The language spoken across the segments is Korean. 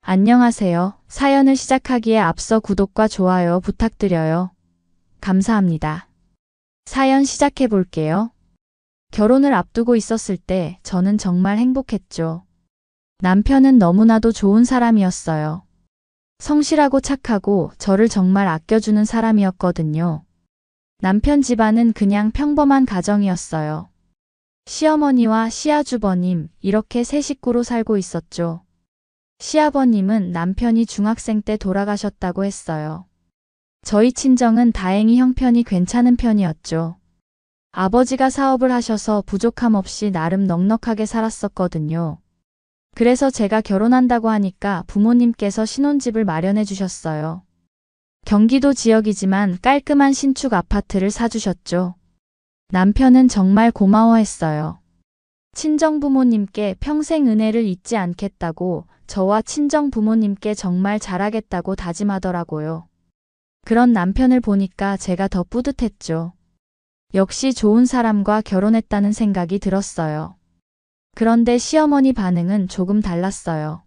안녕하세요. 사연을 시작하기에 앞서 구독과 좋아요 부탁드려요. 감사합니다. 사연 시작해 볼게요. 결혼을 앞두고 있었을 때 저는 정말 행복했죠. 남편은 너무나도 좋은 사람이었어요. 성실하고 착하고 저를 정말 아껴주는 사람이었거든요. 남편 집안은 그냥 평범한 가정이었어요. 시어머니와 시아주버님, 이렇게 세 식구로 살고 있었죠. 시아버님은 남편이 중학생 때 돌아가셨다고 했어요. 저희 친정은 다행히 형편이 괜찮은 편이었죠. 아버지가 사업을 하셔서 부족함 없이 나름 넉넉하게 살았었거든요. 그래서 제가 결혼한다고 하니까 부모님께서 신혼집을 마련해 주셨어요. 경기도 지역이지만 깔끔한 신축 아파트를 사주셨죠. 남편은 정말 고마워했어요. 친정 부모님께 평생 은혜를 잊지 않겠다고 저와 친정 부모님께 정말 잘하겠다고 다짐하더라고요. 그런 남편을 보니까 제가 더 뿌듯했죠. 역시 좋은 사람과 결혼했다는 생각이 들었어요. 그런데 시어머니 반응은 조금 달랐어요.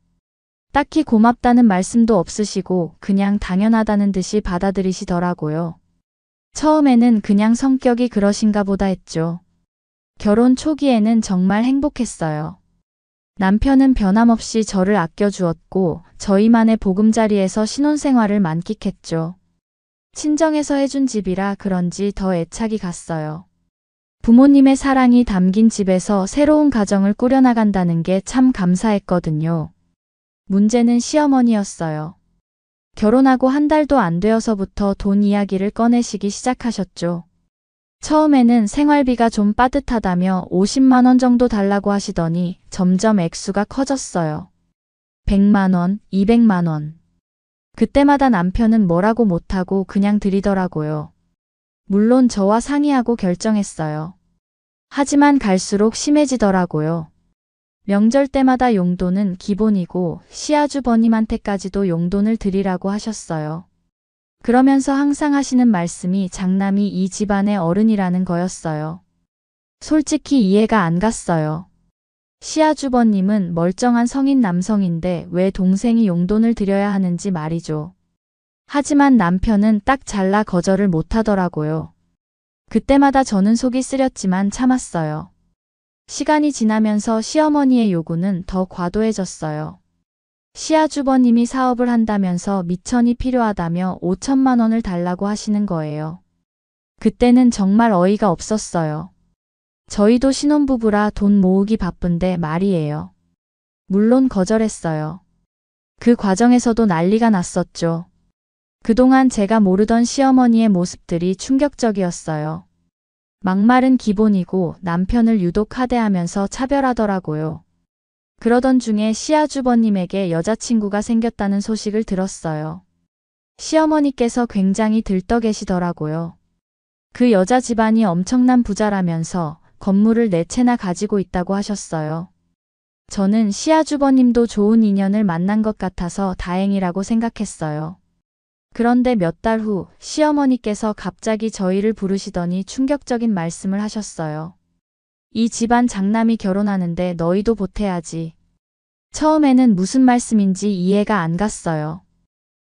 딱히 고맙다는 말씀도 없으시고 그냥 당연하다는 듯이 받아들이시더라고요. 처음에는 그냥 성격이 그러신가 보다 했죠. 결혼 초기에는 정말 행복했어요. 남편은 변함없이 저를 아껴주었고 저희만의 보금자리에서 신혼생활을 만끽했죠. 친정에서 해준 집이라 그런지 더 애착이 갔어요. 부모님의 사랑이 담긴 집에서 새로운 가정을 꾸려나간다는 게 참 감사했거든요. 문제는 시어머니였어요. 결혼하고 한 달도 안 되어서부터 돈 이야기를 꺼내시기 시작하셨죠. 처음에는 생활비가 좀 빠듯하다며 50만 원 정도 달라고 하시더니 점점 액수가 커졌어요. 100만 원, 200만 원. 그때마다 남편은 뭐라고 못하고 그냥 드리더라고요. 물론 저와 상의하고 결정했어요. 하지만 갈수록 심해지더라고요. 명절 때마다 용돈은 기본이고 시아주버님한테까지도 용돈을 드리라고 하셨어요. 그러면서 항상 하시는 말씀이 장남이 이 집안의 어른이라는 거였어요. 솔직히 이해가 안 갔어요. 시아주버님은 멀쩡한 성인 남성인데 왜 동생이 용돈을 드려야 하는지 말이죠. 하지만 남편은 딱 잘라 거절을 못하더라고요. 그때마다 저는 속이 쓰렸지만 참았어요. 시간이 지나면서 시어머니의 요구는 더 과도해졌어요. 시아주버님이 사업을 한다면서 미천이 필요하다며 5천만 원을 달라고 하시는 거예요. 그때는 정말 어이가 없었어요. 저희도 신혼부부라 돈 모으기 바쁜데 말이에요. 물론 거절했어요. 그 과정에서도 난리가 났었죠. 그동안 제가 모르던 시어머니의 모습들이 충격적이었어요. 막말은 기본이고 남편을 유독 하대하면서 차별하더라고요. 그러던 중에 시아주버님에게 여자친구가 생겼다는 소식을 들었어요. 시어머니께서 굉장히 들떠 계시더라고요. 그 여자 집안이 엄청난 부자라면서 건물을 4채나 가지고 있다고 하셨어요. 저는 시아주버님도 좋은 인연을 만난 것 같아서 다행이라고 생각했어요. 그런데 몇 달 후 시어머니께서 갑자기 저희를 부르시더니 충격적인 말씀을 하셨어요. 이 집안 장남이 결혼하는데 너희도 보태야지. 처음에는 무슨 말씀인지 이해가 안 갔어요.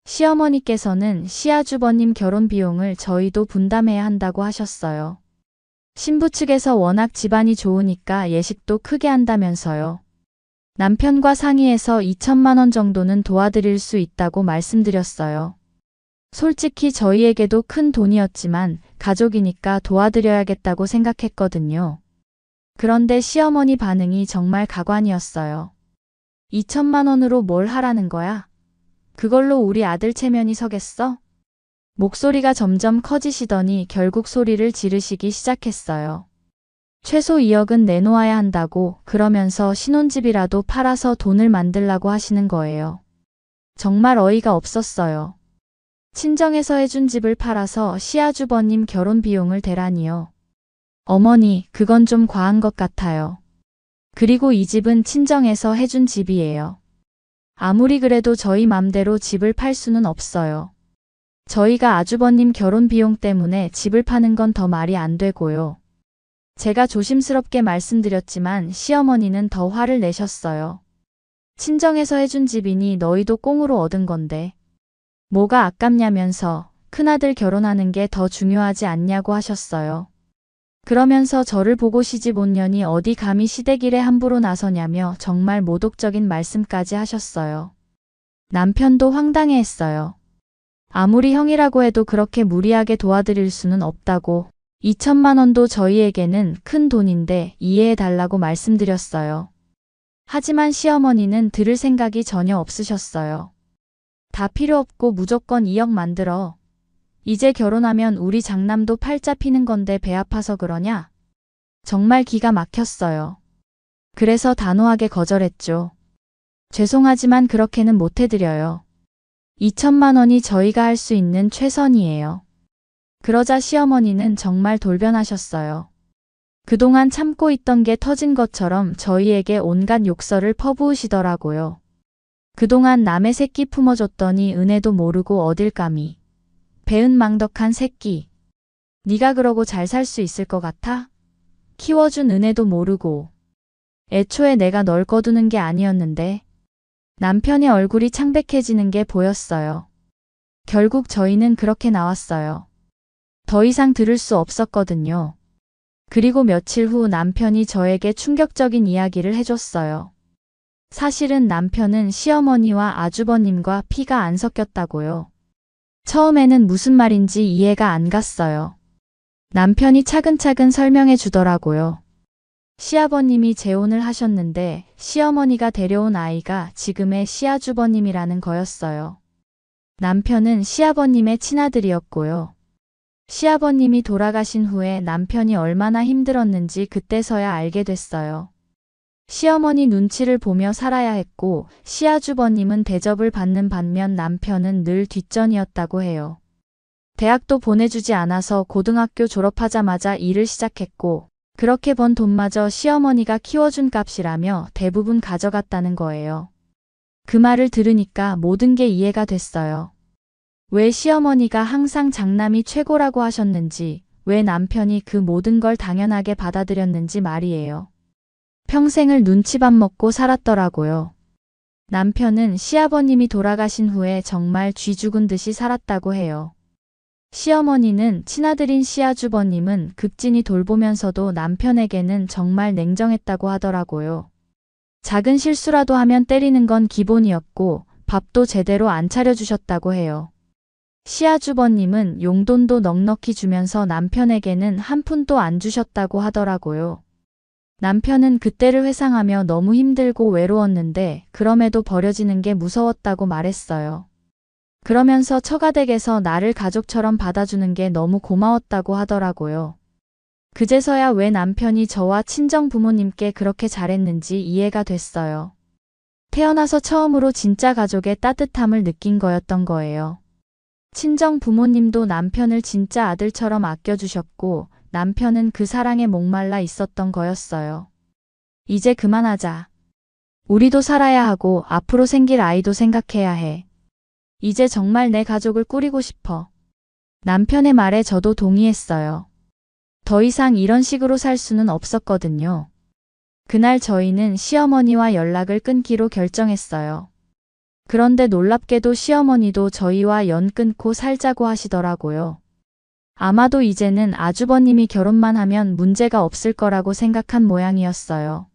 시어머니께서는 시아주버님 결혼 비용을 저희도 분담해야 한다고 하셨어요. 신부 측에서 워낙 집안이 좋으니까 예식도 크게 한다면서요. 남편과 상의해서 2천만 원 정도는 도와드릴 수 있다고 말씀드렸어요. 솔직히 저희에게도 큰 돈이었지만 가족이니까 도와드려야겠다고 생각했거든요. 그런데 시어머니 반응이 정말 가관이었어요. 2천만 원으로 뭘 하라는 거야? 그걸로 우리 아들 체면이 서겠어? 목소리가 점점 커지시더니 결국 소리를 지르시기 시작했어요. 최소 2억은 내놓아야 한다고 그러면서 신혼집이라도 팔아서 돈을 만들라고 하시는 거예요. 정말 어이가 없었어요. 친정에서 해준 집을 팔아서 시아주버님 결혼 비용을 대라니요. 어머니, 그건 좀 과한 것 같아요. 그리고 이 집은 친정에서 해준 집이에요. 아무리 그래도 저희 맘대로 집을 팔 수는 없어요. 저희가 아주버님 결혼 비용 때문에 집을 파는 건 더 말이 안 되고요. 제가 조심스럽게 말씀드렸지만 시어머니는 더 화를 내셨어요. 친정에서 해준 집이니 너희도 꽁으로 얻은 건데. 뭐가 아깝냐면서 큰아들 결혼하는 게 더 중요하지 않냐고 하셨어요. 그러면서 저를 보고 시집 온 년이 어디 감히 시댁일에 함부로 나서냐며 정말 모독적인 말씀까지 하셨어요. 남편도 황당해했어요. 아무리 형이라고 해도 그렇게 무리하게 도와드릴 수는 없다고 2천만 원도 저희에게는 큰 돈인데 이해해달라고 말씀드렸어요. 하지만 시어머니는 들을 생각이 전혀 없으셨어요. 다 필요 없고 무조건 2억 만들어. 이제 결혼하면 우리 장남도 팔자 피는 건데 배 아파서 그러냐? 정말 기가 막혔어요. 그래서 단호하게 거절했죠. 죄송하지만 그렇게는 못 해드려요. 2천만 원이 저희가 할 수 있는 최선이에요. 그러자 시어머니는 정말 돌변하셨어요. 그동안 참고 있던 게 터진 것처럼 저희에게 온갖 욕설을 퍼부으시더라고요. 그동안 남의 새끼 품어줬더니 은혜도 모르고 어딜 감히. 배은망덕한 새끼. 네가 그러고 잘 살 수 있을 것 같아? 키워준 은혜도 모르고. 애초에 내가 널 거두는 게 아니었는데. 남편의 얼굴이 창백해지는 게 보였어요. 결국 저희는 그렇게 나왔어요. 더 이상 들을 수 없었거든요. 그리고 며칠 후 남편이 저에게 충격적인 이야기를 해줬어요. 사실은 남편은 시어머니와 아주버님과 피가 안 섞였다고요. 처음에는 무슨 말인지 이해가 안 갔어요. 남편이 차근차근 설명해 주더라고요. 시아버님이 재혼을 하셨는데 시어머니가 데려온 아이가 지금의 시아주버님이라는 거였어요. 남편은 시아버님의 친아들이었고요. 시아버님이 돌아가신 후에 남편이 얼마나 힘들었는지 그때서야 알게 됐어요. 시어머니 눈치를 보며 살아야 했고 시아주버님은 대접을 받는 반면 남편은 늘 뒷전이었다고 해요. 대학도 보내주지 않아서 고등학교 졸업하자마자 일을 시작했고 그렇게 번 돈마저 시어머니가 키워준 값이라며 대부분 가져갔다는 거예요. 그 말을 들으니까 모든 게 이해가 됐어요. 왜 시어머니가 항상 장남이 최고라고 하셨는지, 왜 남편이 그 모든 걸 당연하게 받아들였는지 말이에요. 평생을 눈치밥 먹고 살았더라고요. 남편은 시아버님이 돌아가신 후에 정말 쥐 죽은 듯이 살았다고 해요. 시어머니는 친아들인 시아주버님은 극진히 돌보면서도 남편에게는 정말 냉정했다고 하더라고요. 작은 실수라도 하면 때리는 건 기본이었고 밥도 제대로 안 차려주셨다고 해요. 시아주버님은 용돈도 넉넉히 주면서 남편에게는 한 푼도 안 주셨다고 하더라고요. 남편은 그때를 회상하며 너무 힘들고 외로웠는데 그럼에도 버려지는 게 무서웠다고 말했어요. 그러면서 처가댁에서 나를 가족처럼 받아주는 게 너무 고마웠다고 하더라고요. 그제서야 왜 남편이 저와 친정 부모님께 그렇게 잘했는지 이해가 됐어요. 태어나서 처음으로 진짜 가족의 따뜻함을 느낀 거였던 거예요. 친정 부모님도 남편을 진짜 아들처럼 아껴주셨고 남편은 그 사랑에 목말라 있었던 거였어요. 이제 그만하자. 우리도 살아야 하고 앞으로 생길 아이도 생각해야 해. 이제 정말 내 가족을 꾸리고 싶어. 남편의 말에 저도 동의했어요. 더 이상 이런 식으로 살 수는 없었거든요. 그날 저희는 시어머니와 연락을 끊기로 결정했어요. 그런데 놀랍게도 시어머니도 저희와 연 끊고 살자고 하시더라고요. 아마도 이제는 아주버님이 결혼만 하면 문제가 없을 거라고 생각한 모양이었어요.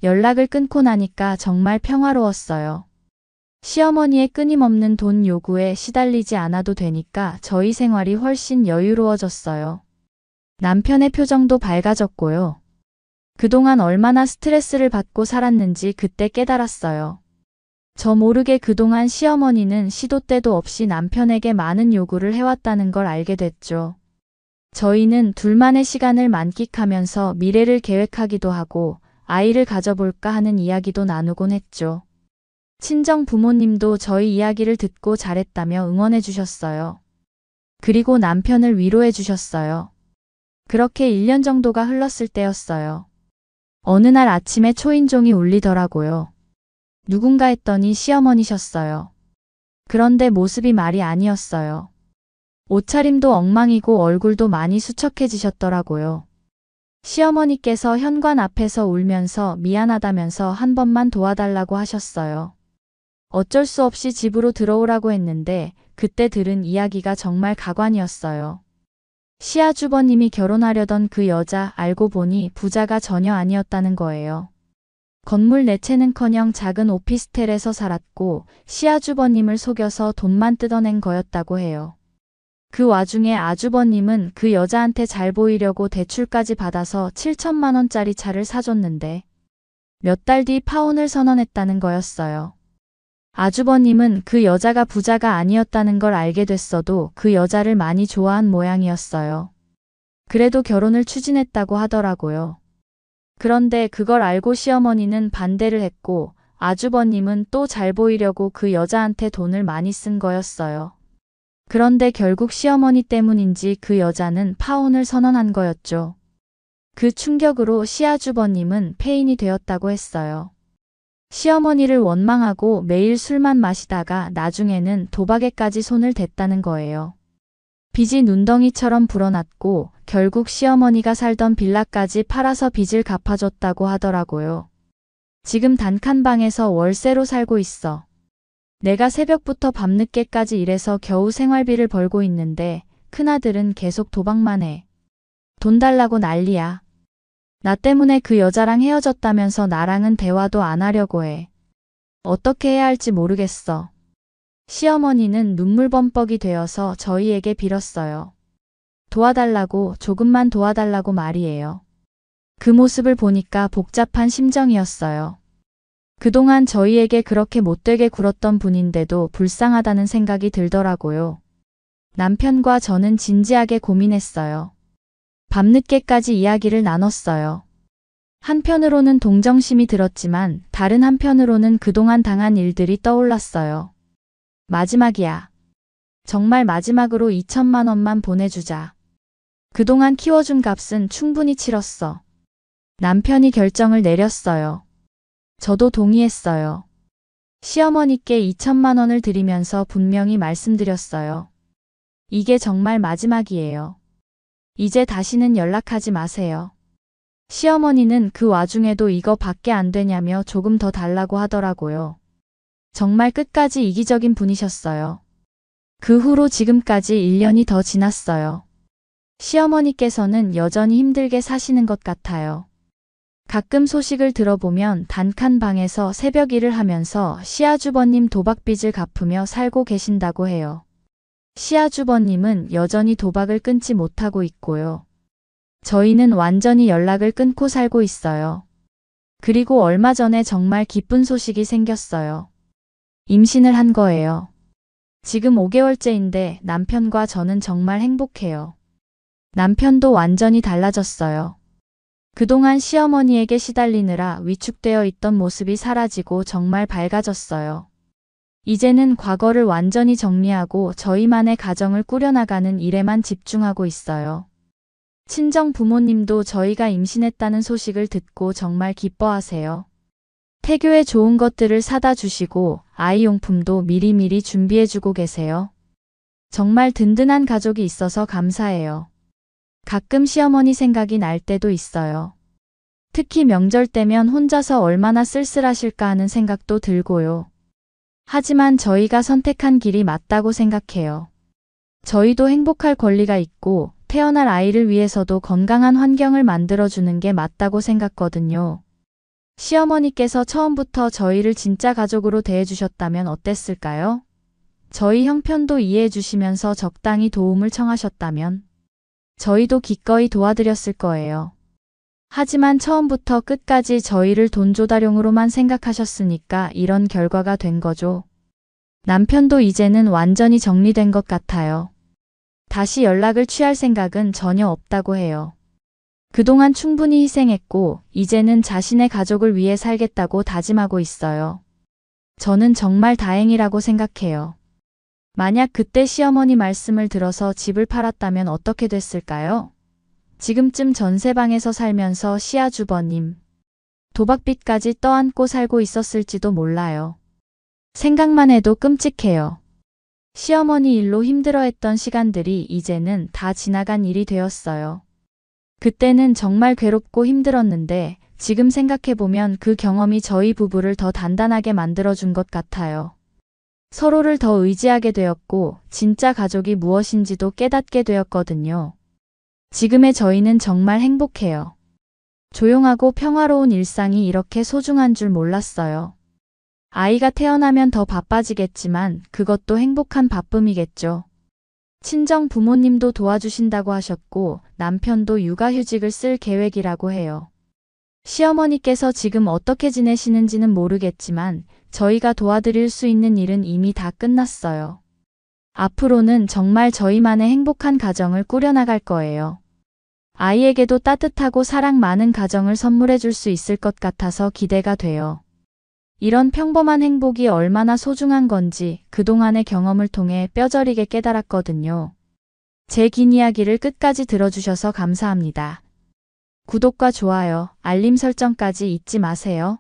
연락을 끊고 나니까 정말 평화로웠어요. 시어머니의 끊임없는 돈 요구에 시달리지 않아도 되니까 저희 생활이 훨씬 여유로워졌어요. 남편의 표정도 밝아졌고요. 그동안 얼마나 스트레스를 받고 살았는지 그때 깨달았어요. 저 모르게 그동안 시어머니는 시도 때도 없이 남편에게 많은 요구를 해왔다는 걸 알게 됐죠. 저희는 둘만의 시간을 만끽하면서 미래를 계획하기도 하고 아이를 가져볼까 하는 이야기도 나누곤 했죠. 친정 부모님도 저희 이야기를 듣고 잘했다며 응원해 주셨어요. 그리고 남편을 위로해 주셨어요. 그렇게 1년 정도가 흘렀을 때였어요. 어느 날 아침에 초인종이 울리더라고요. 누군가 했더니 시어머니셨어요. 그런데 모습이 말이 아니었어요. 옷차림도 엉망이고 얼굴도 많이 수척해지셨더라고요. 시어머니께서 현관 앞에서 울면서 미안하다면서 한 번만 도와달라고 하셨어요. 어쩔 수 없이 집으로 들어오라고 했는데 그때 들은 이야기가 정말 가관이었어요. 시아주버님이 결혼하려던 그 여자 알고 보니 부자가 전혀 아니었다는 거예요. 건물 네 채는커녕 작은 오피스텔에서 살았고 시아주버님을 속여서 돈만 뜯어낸 거였다고 해요. 그 와중에 아주버님은 그 여자한테 잘 보이려고 대출까지 받아서 7천만 원짜리 차를 사줬는데 몇 달 뒤 파혼을 선언했다는 거였어요. 아주버님은 그 여자가 부자가 아니었다는 걸 알게 됐어도 그 여자를 많이 좋아한 모양이었어요. 그래도 결혼을 추진했다고 하더라고요. 그런데 그걸 알고 시어머니는 반대를 했고 아주버님은 또 잘 보이려고 그 여자한테 돈을 많이 쓴 거였어요. 그런데 결국 시어머니 때문인지 그 여자는 파혼을 선언한 거였죠. 그 충격으로 시아주버님은 폐인이 되었다고 했어요. 시어머니를 원망하고 매일 술만 마시다가 나중에는 도박에까지 손을 댔다는 거예요. 빚이 눈덩이처럼 불어났고 결국 시어머니가 살던 빌라까지 팔아서 빚을 갚아줬다고 하더라고요. 지금 단칸방에서 월세로 살고 있어. 내가 새벽부터 밤늦게까지 일해서 겨우 생활비를 벌고 있는데 큰아들은 계속 도박만 해. 돈 달라고 난리야. 나 때문에 그 여자랑 헤어졌다면서 나랑은 대화도 안 하려고 해. 어떻게 해야 할지 모르겠어. 시어머니는 눈물범벅이 되어서 저희에게 빌었어요. 도와달라고, 조금만 도와달라고 말이에요. 그 모습을 보니까 복잡한 심정이었어요. 그동안 저희에게 그렇게 못되게 굴었던 분인데도 불쌍하다는 생각이 들더라고요. 남편과 저는 진지하게 고민했어요. 밤늦게까지 이야기를 나눴어요. 한편으로는 동정심이 들었지만 다른 한편으로는 그동안 당한 일들이 떠올랐어요. 마지막이야. 정말 마지막으로 2천만 원만 보내주자. 그동안 키워준 값은 충분히 치렀어. 남편이 결정을 내렸어요. 저도 동의했어요. 시어머니께 2천만 원을 드리면서 분명히 말씀드렸어요. 이게 정말 마지막이에요. 이제 다시는 연락하지 마세요. 시어머니는 그 와중에도 이거 밖에 안 되냐며 조금 더 달라고 하더라고요. 정말 끝까지 이기적인 분이셨어요. 그 후로 지금까지 1년이 더 지났어요. 시어머니께서는 여전히 힘들게 사시는 것 같아요. 가끔 소식을 들어보면 단칸방에서 새벽 일을 하면서 시아주버님 도박빚을 갚으며 살고 계신다고 해요. 시아주버님은 여전히 도박을 끊지 못하고 있고요. 저희는 완전히 연락을 끊고 살고 있어요. 그리고 얼마 전에 정말 기쁜 소식이 생겼어요. 임신을 한 거예요. 지금 5개월째인데 남편과 저는 정말 행복해요. 남편도 완전히 달라졌어요. 그동안 시어머니에게 시달리느라 위축되어 있던 모습이 사라지고 정말 밝아졌어요. 이제는 과거를 완전히 정리하고 저희만의 가정을 꾸려나가는 일에만 집중하고 있어요. 친정 부모님도 저희가 임신했다는 소식을 듣고 정말 기뻐하세요. 태교에 좋은 것들을 사다 주시고 아이 용품도 미리미리 준비해주고 계세요. 정말 든든한 가족이 있어서 감사해요. 가끔 시어머니 생각이 날 때도 있어요. 특히 명절 때면 혼자서 얼마나 쓸쓸하실까 하는 생각도 들고요. 하지만 저희가 선택한 길이 맞다고 생각해요. 저희도 행복할 권리가 있고 태어날 아이를 위해서도 건강한 환경을 만들어주는 게 맞다고 생각거든요. 시어머니께서 처음부터 저희를 진짜 가족으로 대해주셨다면 어땠을까요? 저희 형편도 이해해 주시면서 적당히 도움을 청하셨다면 저희도 기꺼이 도와드렸을 거예요. 하지만 처음부터 끝까지 저희를 돈조다룡으로만 생각하셨으니까 이런 결과가 된 거죠. 남편도 이제는 완전히 정리된 것 같아요. 다시 연락을 취할 생각은 전혀 없다고 해요. 그동안 충분히 희생했고 이제는 자신의 가족을 위해 살겠다고 다짐하고 있어요. 저는 정말 다행이라고 생각해요. 만약 그때 시어머니 말씀을 들어서 집을 팔았다면 어떻게 됐을까요? 지금쯤 전세방에서 살면서 시아주버님, 도박빚까지 떠안고 살고 있었을지도 몰라요. 생각만 해도 끔찍해요. 시어머니 일로 힘들어했던 시간들이 이제는 다 지나간 일이 되었어요. 그때는 정말 괴롭고 힘들었는데 지금 생각해보면 그 경험이 저희 부부를 더 단단하게 만들어준 것 같아요. 서로를 더 의지하게 되었고 진짜 가족이 무엇인지도 깨닫게 되었거든요. 지금의 저희는 정말 행복해요. 조용하고 평화로운 일상이 이렇게 소중한 줄 몰랐어요. 아이가 태어나면 더 바빠지겠지만 그것도 행복한 바쁨이겠죠. 친정 부모님도 도와주신다고 하셨고 남편도 육아휴직을 쓸 계획이라고 해요. 시어머니께서 지금 어떻게 지내시는지는 모르겠지만 저희가 도와드릴 수 있는 일은 이미 다 끝났어요. 앞으로는 정말 저희만의 행복한 가정을 꾸려나갈 거예요. 아이에게도 따뜻하고 사랑 많은 가정을 선물해 줄 수 있을 것 같아서 기대가 돼요. 이런 평범한 행복이 얼마나 소중한 건지 그동안의 경험을 통해 뼈저리게 깨달았거든요. 제 긴 이야기를 끝까지 들어주셔서 감사합니다. 구독과 좋아요, 알림 설정까지 잊지 마세요.